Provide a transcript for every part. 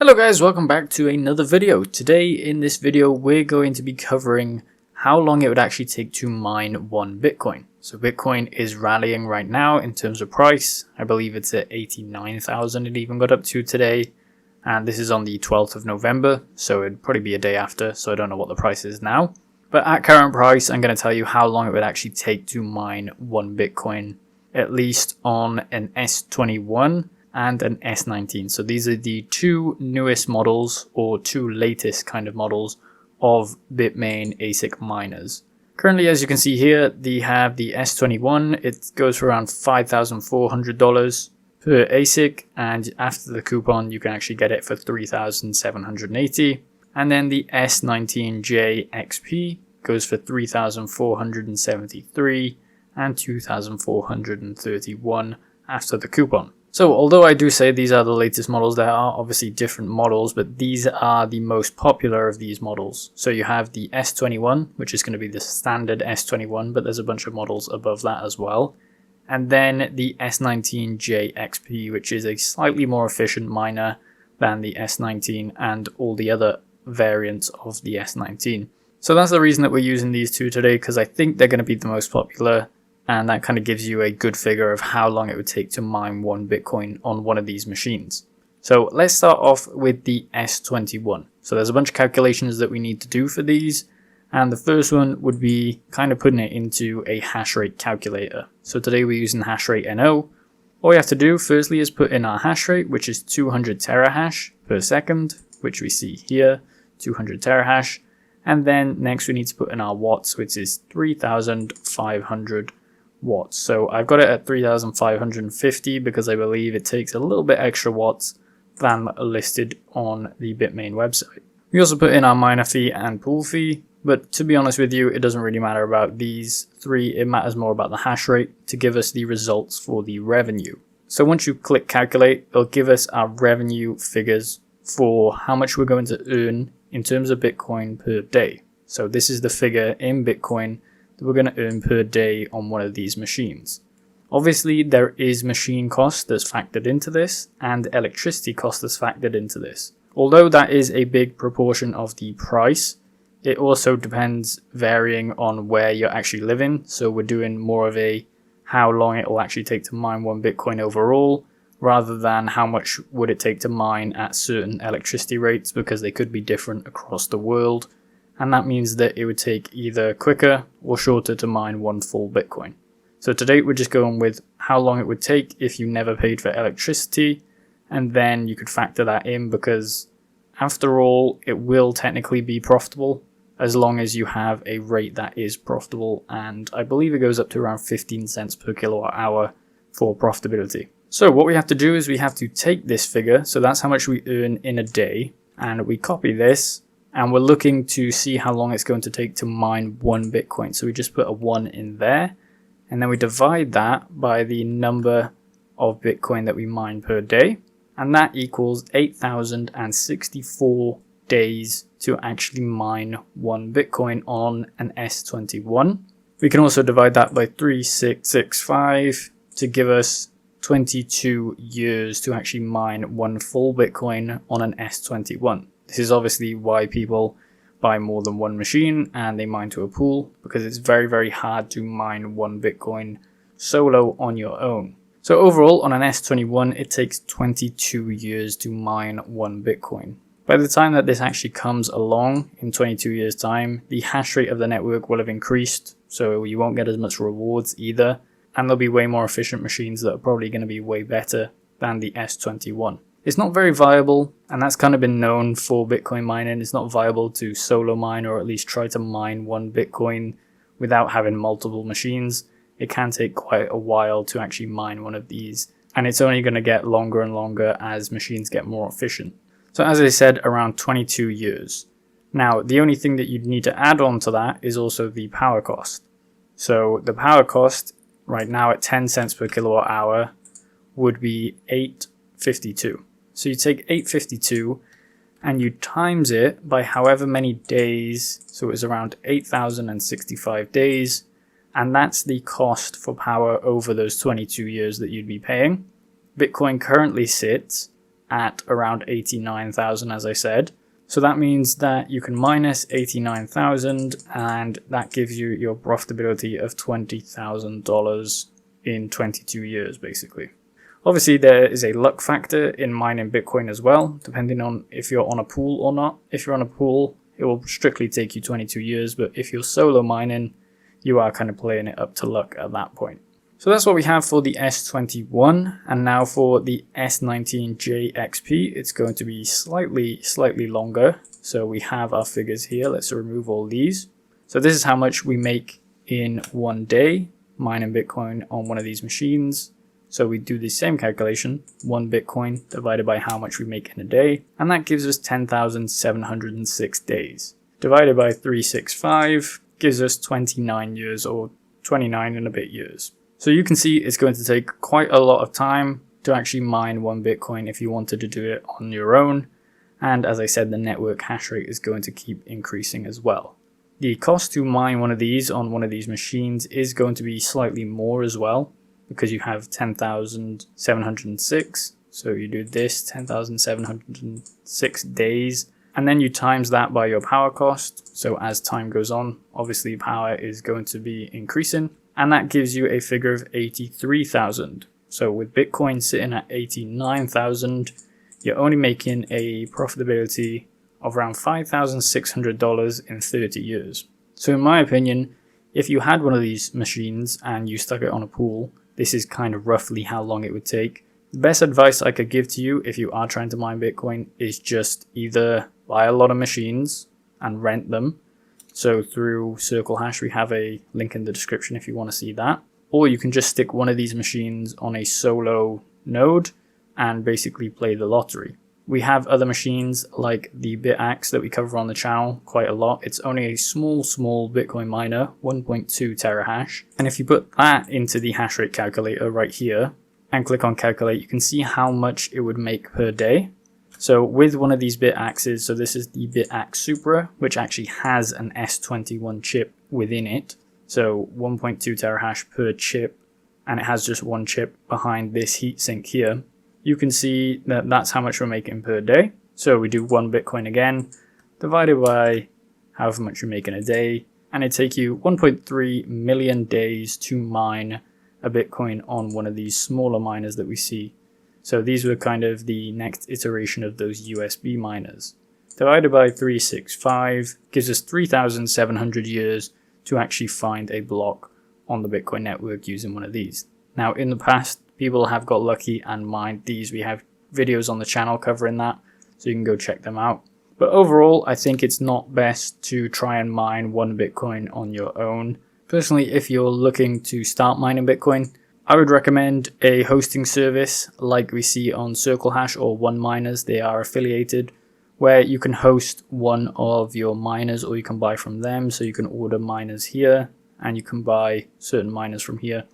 Hello guys, welcome back to another video. Today in this video we're going to be covering how long it would actually take to mine one Bitcoin. So Bitcoin is rallying right now in terms of price. I believe it's at 89,000 it even got up to today. And this is on the 12th of November, so it'd probably be a day after, so I don't know what the price is now. But at current price, I'm going to tell you how long it would actually take to mine one Bitcoin, at least on an S21 and an S19. So these are the two newest models, or two latest kind of models of Bitmain ASIC miners. Currently, as you can see here, they have the S21. It goes for around $5,400 per ASIC, and after the coupon you can actually get it for $3,780. And then the S19J XP goes for $3,473 and $2,431 after the coupon. So although I do say these are the latest models, there are obviously different models, but these are the most popular of these models. So you have the S21, which is going to be the standard S21, but there's a bunch of models above that as well. And then the S19J XP, which is a slightly more efficient miner than the S19 and all the other variants of the S19. So that's the reason that we're using these two today, because I think they're going to be the most popular. And that kind of gives you a good figure of how long it would take to mine one Bitcoin on one of these machines. So let's start off with the S21. So there's a bunch of calculations that we need to do for these. And the first one would be kind of putting it into a hash rate calculator. So today we're using hash rate NO. All we have to do firstly is put in our hash rate, which is 200 terahash per second, which we see here, 200 terahash. And then next we need to put in our watts, which is 3,500 watts. So I've got it at 3,550 because I believe it takes a little bit extra watts than listed on the Bitmain website. We also put in our miner fee and pool fee, but to be honest with you, it doesn't really matter about these three. It matters more about the hash rate to give us the results for the revenue. So once you click calculate, it'll give us our revenue figures for how much we're going to earn in terms of Bitcoin per day. So this is the figure in Bitcoin that we're going to earn per day on one of these machines. Obviously, there is machine cost that's factored into this and electricity cost that's factored into this. Although that is a big proportion of the price, it also depends varying on where you're actually living. So we're doing more of a how long it will actually take to mine one Bitcoin overall, rather than how much would it take to mine at certain electricity rates, because they could be different across the world. And that means that it would take either quicker or shorter to mine one full Bitcoin. So today we're just going with how long it would take if you never paid for electricity, and then you could factor that in, because after all, it will technically be profitable as long as you have a rate that is profitable, and I believe it goes up to around 15 cents per kilowatt hour for profitability. So what we have to do is we have to take this figure, so that's how much we earn in a day, and we copy this. And we're looking to see how long it's going to take to mine one Bitcoin. So we just put a 1 in there, and then we divide that by the number of Bitcoin that we mine per day. And that equals 8,064 days to actually mine one Bitcoin on an S21. We can also divide that by 3,665 to give us 22 years to actually mine one full Bitcoin on an S21. This is obviously why people buy more than one machine and they mine to a pool, because it's very, very hard to mine one Bitcoin solo on your own. So overall, on an S21, it takes 22 years to mine one Bitcoin. By the time that this actually comes along in 22 years time, the hash rate of the network will have increased, so you won't get as much rewards either, and there'll be way more efficient machines that are probably going to be way better than the S21. It's not very viable, and that's kind of been known for Bitcoin mining. It's not viable to solo mine, or at least try to mine one Bitcoin without having multiple machines. It can take quite a while to actually mine one of these, and it's only going to get longer and longer as machines get more efficient. So as I said, around 22 years. Now, the only thing that you'd need to add on to that is also the power cost. So the power cost right now at 10 cents per kilowatt hour would be $8.52. So you take 852 and you times it by however many days, so it's around 8,065 days, and that's the cost for power over those 22 years that you'd be paying. Bitcoin currently sits at around 89,000, as I said. So that means that you can minus 89,000, and that gives you your profitability of $20,000 in 22 years, basically. Obviously, there is a luck factor in mining Bitcoin as well, depending on if you're on a pool or not. If you're on a pool, it will strictly take you 22 years, but if you're solo mining, you are kind of playing it up to luck at that point. So that's what we have for the S21, and now for the S19J XP, it's going to be slightly longer. So we have our figures here. Let's remove all these. So this is how much we make in one day mining Bitcoin on one of these machines. So we do the same calculation, 1 Bitcoin divided by how much we make in a day, and that gives us 10,706 days. Divided by 365 gives us 29 years, or 29 and a bit years. So you can see it's going to take quite a lot of time to actually mine 1 Bitcoin if you wanted to do it on your own. And as I said, the network hash rate is going to keep increasing as well. The cost to mine one of these on one of these machines is going to be slightly more as well, because you have 10,706. So you do this, 10,706 days, and then you times that by your power cost. So as time goes on, obviously power is going to be increasing, and that gives you a figure of 83,000. So with Bitcoin sitting at 89,000, you're only making a profitability of around $5,600 in 30 years. So in my opinion, if you had one of these machines and you stuck it on a pool, this is kind of roughly how long it would take. The best advice I could give to you if you are trying to mine Bitcoin is just either buy a lot of machines and rent them. So through Circle Hash, we have a link in the description if you want to see that. Or you can just stick one of these machines on a solo node and basically play the lottery. We have other machines like the BitAxe that we cover on the channel quite a lot. It's only a small Bitcoin miner, 1.2 terahash. And if you put that into the hash rate calculator right here and click on calculate, you can see how much it would make per day. So with one of these BitAxes, so this is the BitAxe Supra, which actually has an S21 chip within it. So 1.2 terahash per chip, and it has just one chip behind this heatsink here. You can see that that's how much we're making per day. So we do 1 Bitcoin again, divided by however much you make in a day, and it takes you 1.3 million days to mine a Bitcoin on one of these smaller miners that we see. So these were kind of the next iteration of those USB miners. Divided by 365 gives us 3,700 years to actually find a block on the Bitcoin network using one of these. Now in the past, people have got lucky and mined these. We have videos on the channel covering that, so you can go check them out. But overall, I think it's not best to try and mine 1 Bitcoin on your own. Personally, if you're looking to start mining Bitcoin, I would recommend a hosting service like we see on Circle Hash or One Miners. They are affiliated, where you can host one of your miners or you can buy from them. So you can order miners here and you can buy certain miners from here,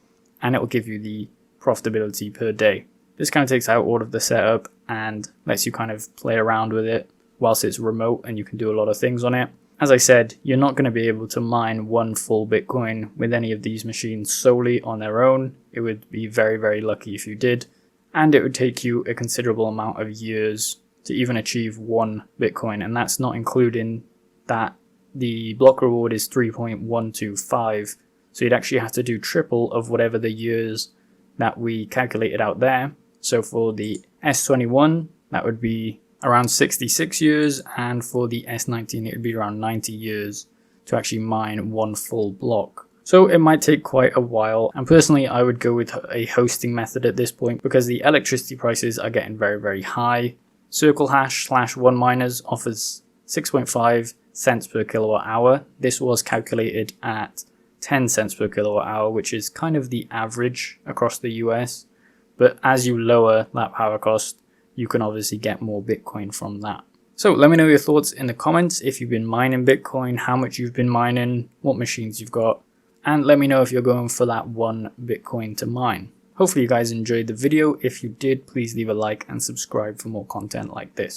and it will give you the profitability per day. This kind of takes out all of the setup and lets you kind of play around with it whilst it's remote, and you can do a lot of things on it. As I said, you're not going to be able to mine 1 full Bitcoin with any of these machines solely on their own. It would be very lucky if you did, and it would take you a considerable amount of years to even achieve 1 Bitcoin, and that's not including that the block reward is 3.125, so you'd actually have to do triple of whatever the years that we calculated out there. So for the S21, that would be around 66 years, and for the S19 it would be around 90 years to actually mine 1 full block. So it might take quite a while, and personally I would go with a hosting method at this point because the electricity prices are getting very high. Circle Hash / One Miners offers 6.5 cents per kilowatt hour. This was calculated at 10 cents per kilowatt hour, which is kind of the average across the US. But as you lower that power cost, you can obviously get more Bitcoin from that. So let me know your thoughts in the comments if you've been mining Bitcoin, how much you've been mining, what machines you've got, and let me know if you're going for that 1 Bitcoin to mine. Hopefully you guys enjoyed the video. If you did, please leave a like and subscribe for more content like this.